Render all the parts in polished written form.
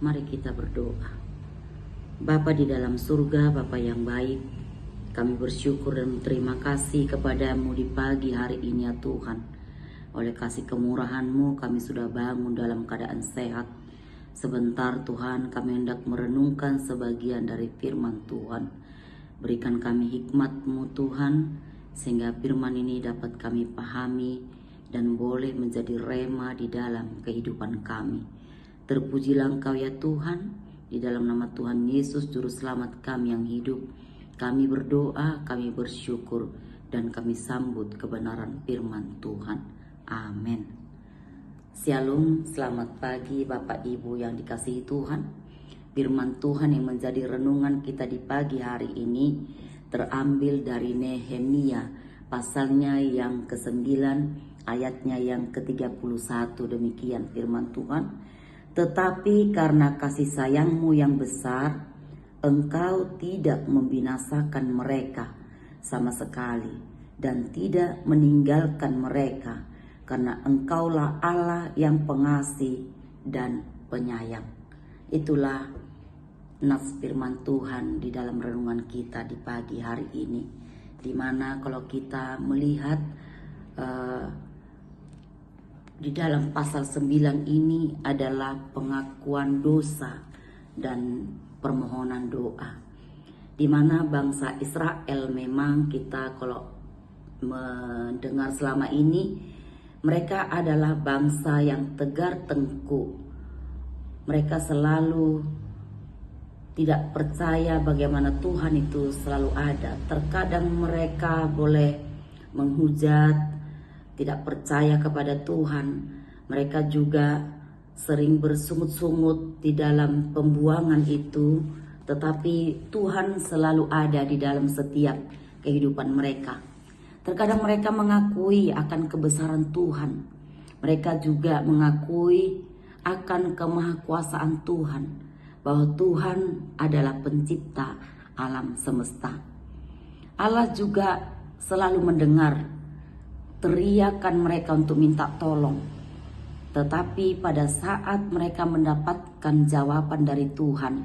Mari kita berdoa. Bapa di dalam surga, Bapa yang baik, kami bersyukur dan berterima kasih kepadamu di pagi hari ini ya Tuhan. Oleh kasih kemurahan-Mu kami sudah bangun dalam keadaan sehat. Sebentar Tuhan kami hendak merenungkan sebagian dari firman Tuhan. Berikan kami hikmat-Mu Tuhan, sehingga firman ini dapat kami pahami dan boleh menjadi rema di dalam kehidupan kami. Terpujilah Engkau ya Tuhan, di dalam nama Tuhan Yesus Juru Selamat kami yang hidup. Kami berdoa, kami bersyukur, dan kami sambut kebenaran firman Tuhan. Amin. Shalom, selamat pagi Bapak Ibu yang dikasihi Tuhan. Firman Tuhan yang menjadi renungan kita di pagi hari ini terambil dari Nehemia, pasalnya yang ke-9, ayatnya yang ke-31. Demikian firman Tuhan. Tetapi karena kasih sayang-Mu yang besar, Engkau tidak membinasakan mereka sama sekali dan tidak meninggalkan mereka, karena Engkaulah Allah yang pengasih dan penyayang. Itulah nas firman Tuhan di dalam renungan kita di pagi hari ini, dimana kalau kita melihat di dalam pasal 9 ini adalah pengakuan dosa dan permohonan doa, di mana bangsa Israel memang kita kalau mendengar selama ini, mereka adalah bangsa yang tegar tengkuk. Mereka selalu tidak percaya bagaimana Tuhan itu selalu ada. Terkadang mereka boleh menghujat, tidak percaya kepada Tuhan. Mereka juga sering bersungut-sungut di dalam pembuangan itu, tetapi Tuhan selalu ada di dalam setiap kehidupan mereka. Terkadang mereka mengakui akan kebesaran Tuhan. Mereka juga mengakui akan kemahakuasaan Tuhan, bahwa Tuhan adalah pencipta alam semesta. Allah juga selalu mendengar teriakan mereka untuk minta tolong. Tetapi pada saat mereka mendapatkan jawaban dari Tuhan,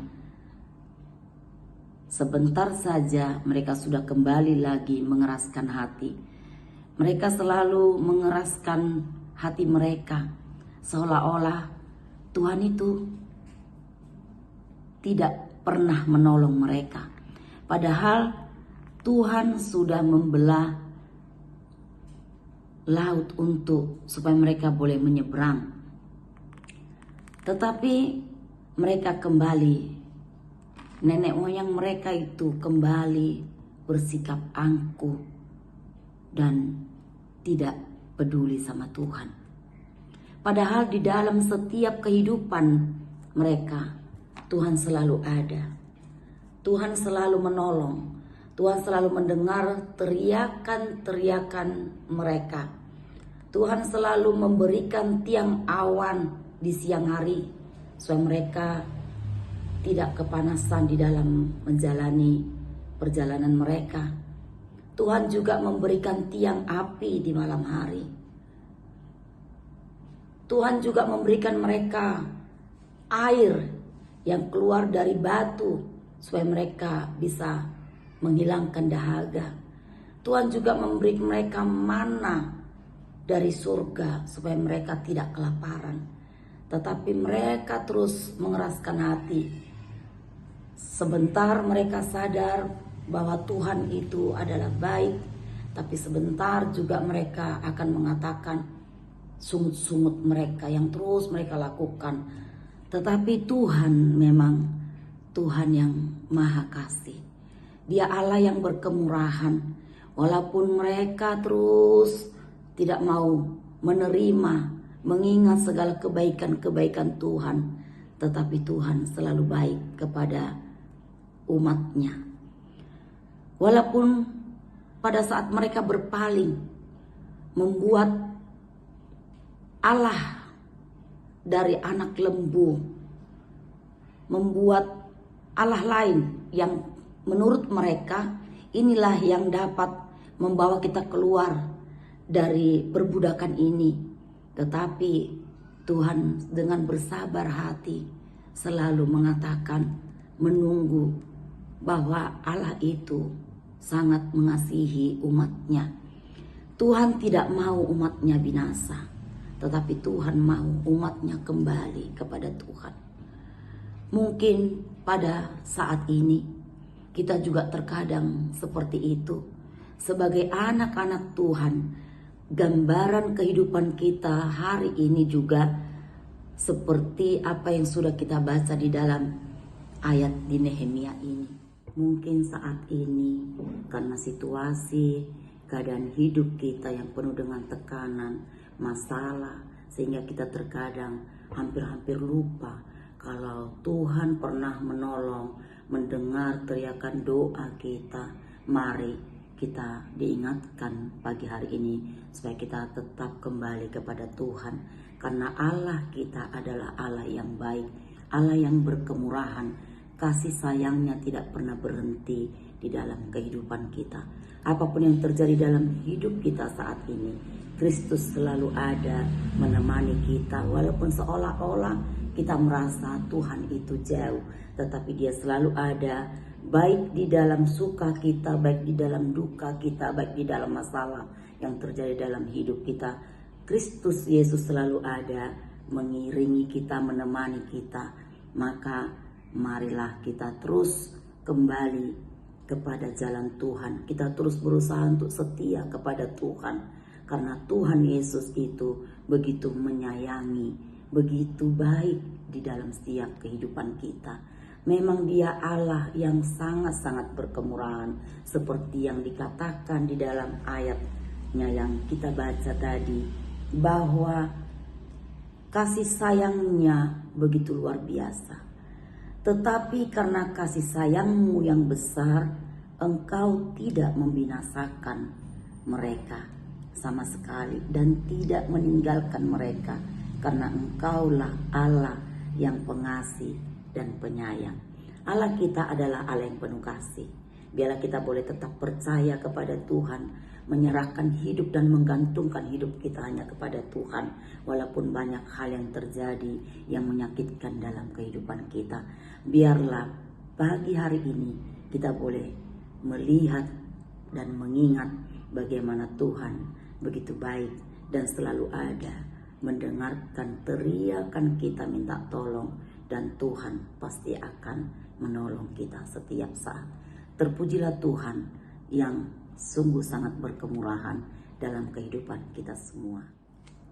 sebentar saja mereka sudah kembali lagi mengeraskan hati. Mereka selalu mengeraskan hati mereka, seolah-olah Tuhan itu tidak pernah menolong mereka. Padahal Tuhan sudah membelah laut supaya mereka boleh menyeberang. Tetapi mereka kembali, nenek moyang mereka itu kembali bersikap angkuh dan tidak peduli sama Tuhan. Padahal di dalam setiap kehidupan mereka, Tuhan selalu ada. Tuhan selalu menolong. Tuhan selalu mendengar teriakan-teriakan mereka. Tuhan selalu memberikan tiang awan di siang hari, supaya mereka tidak kepanasan di dalam menjalani perjalanan mereka. Tuhan juga memberikan tiang api di malam hari. Tuhan juga memberikan mereka air yang keluar dari batu, supaya mereka bisa menghilangkan dahaga. Tuhan juga memberi mereka mana dari surga supaya mereka tidak kelaparan. Tetapi mereka terus mengeraskan hati. Sebentar mereka sadar bahwa Tuhan itu adalah baik, tapi sebentar juga mereka akan mengatakan sungut-sungut mereka yang terus mereka lakukan. Tetapi Tuhan memang Tuhan yang maha kasih. Dia Allah yang berkemurahan. Walaupun mereka terus tidak mau menerima, mengingat segala kebaikan-kebaikan Tuhan, tetapi Tuhan selalu baik kepada umatnya. Walaupun pada saat mereka berpaling, membuat Allah dari anak lembu, membuat Allah lain yang menurut mereka inilah yang dapat membawa kita keluar dari perbudakan ini. Tetapi Tuhan dengan bersabar hati selalu mengatakan, menunggu bahwa Allah itu sangat mengasihi umatnya. Tuhan tidak mau umatnya binasa, tetapi Tuhan mau umatnya kembali kepada Tuhan. Mungkin pada saat ini kita juga terkadang seperti itu. Sebagai anak-anak Tuhan, gambaran kehidupan kita hari ini juga seperti apa yang sudah kita baca di dalam ayat di Nehemia ini. Mungkin saat ini karena situasi, keadaan hidup kita yang penuh dengan tekanan, masalah, sehingga kita terkadang hampir-hampir lupa kalau Tuhan pernah menolong, mendengar teriakan doa kita. Mari kita diingatkan pagi hari ini supaya kita tetap kembali kepada Tuhan, karena Allah kita adalah Allah yang baik, Allah yang berkemurahan. Kasih sayangnya tidak pernah berhenti di dalam kehidupan kita. Apapun yang terjadi dalam hidup kita saat ini, Kristus selalu ada menemani kita. Walaupun seolah-olah kita merasa Tuhan itu jauh, tetapi Dia selalu ada, baik di dalam suka kita, baik di dalam duka kita, baik di dalam masalah yang terjadi dalam hidup kita. Kristus Yesus selalu ada, mengiringi kita, menemani kita. Maka marilah kita terus kembali kepada jalan Tuhan. Kita terus berusaha untuk setia kepada Tuhan, karena Tuhan Yesus itu begitu menyayangi, begitu baik di dalam setiap kehidupan kita. Memang Dia Allah yang sangat-sangat berkemurahan, seperti yang dikatakan di dalam ayatnya yang kita baca tadi, bahwa kasih sayangnya begitu luar biasa. Tetapi karena kasih sayang-Mu yang besar, Engkau tidak membinasakan mereka sama sekali dan tidak meninggalkan mereka, karena Engkaulah Allah yang pengasih dan penyayang. Allah kita adalah Allah yang penuh kasih. Biarlah kita boleh tetap percaya kepada Tuhan, menyerahkan hidup dan menggantungkan hidup kita hanya kepada Tuhan, walaupun banyak hal yang terjadi yang menyakitkan dalam kehidupan kita. Biarlah pagi hari ini kita boleh melihat dan mengingat bagaimana Tuhan begitu baik dan selalu ada, mendengarkan teriakan kita minta tolong, dan Tuhan pasti akan menolong kita setiap saat. Terpujilah Tuhan yang sungguh sangat berkemurahan dalam kehidupan kita semua.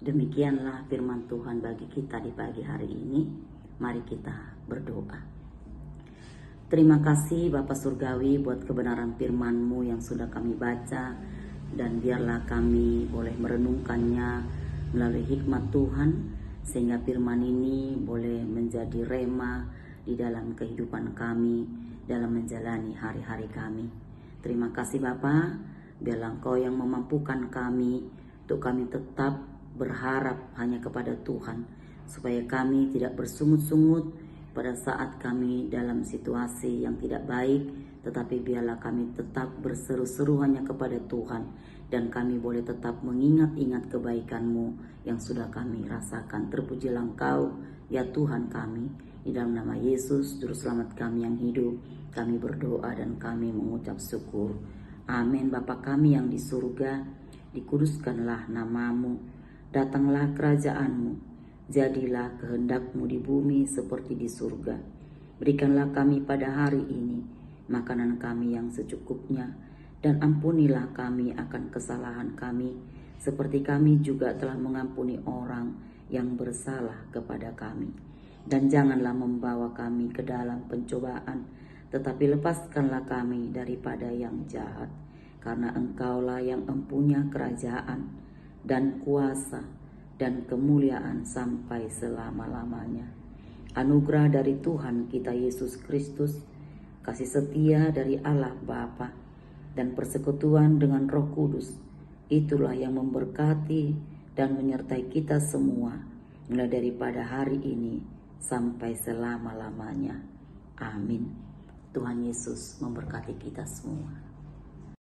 Demikianlah firman Tuhan bagi kita di pagi hari ini. Mari kita berdoa. Terima kasih Bapa Surgawi buat kebenaran firman-Mu yang sudah kami baca, dan biarlah kami boleh merenungkannya melalui hikmat Tuhan, sehingga firman ini boleh menjadi rema di dalam kehidupan kami, dalam menjalani hari-hari kami. Terima kasih Bapa, biarlah Engkau yang memampukan kami untuk kami tetap berharap hanya kepada Tuhan, supaya kami tidak bersungut-sungut pada saat kami dalam situasi yang tidak baik, tetapi biarlah kami tetap berseru-seru hanya kepada Tuhan, dan kami boleh tetap mengingat-ingat kebaikan-Mu yang sudah kami rasakan. Terpujilah Engkau ya Tuhan kami, di dalam nama Yesus Juru Selamat kami yang hidup, kami berdoa dan kami mengucap syukur. Amin. Bapa kami yang di surga, dikuduskanlah nama-Mu, datanglah kerajaan-Mu, jadilah kehendak-Mu di bumi seperti di surga. Berikanlah kami pada hari ini makanan kami yang secukupnya, dan ampunilah kami akan kesalahan kami, seperti kami juga telah mengampuni orang yang bersalah kepada kami. Dan janganlah membawa kami ke dalam pencobaan, tetapi lepaskanlah kami daripada yang jahat, karena Engkaulah yang empunya kerajaan dan kuasa dan kemuliaan sampai selama-lamanya. Anugerah dari Tuhan kita Yesus Kristus, kasih setia dari Allah Bapa, dan persekutuan dengan Roh Kudus, itulah yang memberkati dan menyertai kita semua, mulai daripada hari ini sampai selama-lamanya. Amin. Tuhan Yesus memberkati kita semua.